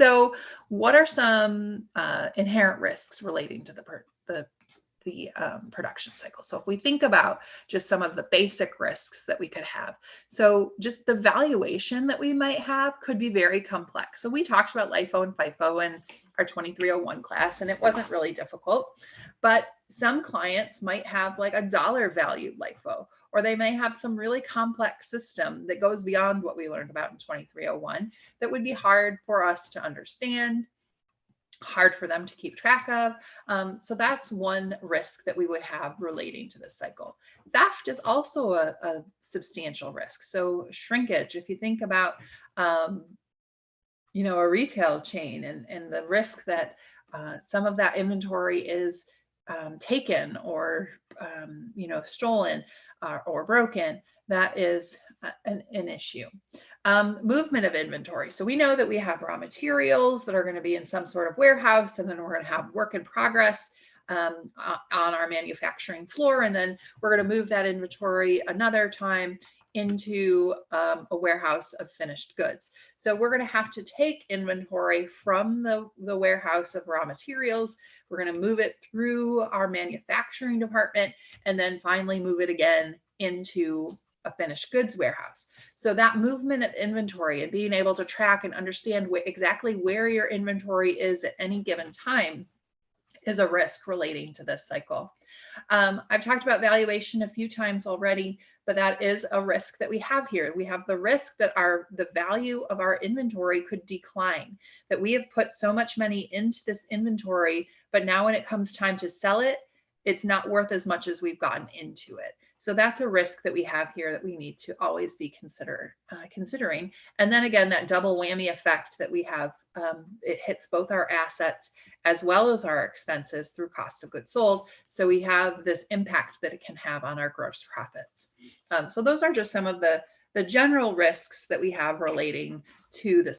So what are some inherent risks relating to the production cycle? So if we think about just some of the basic risks that we could have, so just the valuation that we might have could be very complex. So we talked about LIFO and FIFO in our 2301 class, and it wasn't really difficult, but some clients might have like a dollar value LIFO, or they may have some really complex system that goes beyond what we learned about in 2301 that would be hard for us to understand, hard for them to keep track of. So that's one risk that we would have relating to this cycle. Theft is also a substantial risk. So shrinkage, if you think about, a retail chain and the risk that some of that inventory is taken or, stolen or broken, that is an issue. Movement of inventory. So we know that we have raw materials that are going to be in some sort of warehouse, and then we're going to have work in progress on our manufacturing floor, and then we're going to move that inventory another time into a warehouse of finished goods. So we're going to have to take inventory from the warehouse of raw materials. We're going to move it through our manufacturing department, and then finally move it again into a finished goods warehouse. So that movement of inventory and being able to track and understand exactly where your inventory is at any given time is a risk relating to this cycle. I've talked about valuation a few times already, but that is a risk that we have here. We have the risk that the value of our inventory could decline, that we have put so much money into this inventory, but now when it comes time to sell it, it's not worth as much as we've gotten into it. So that's a risk that we have here that we need to always be considering. And then again, that double whammy effect that we have, it hits both our assets as well as our expenses through cost of goods sold. So we have this impact that it can have on our gross profits. So those are just some of the general risks that we have relating to this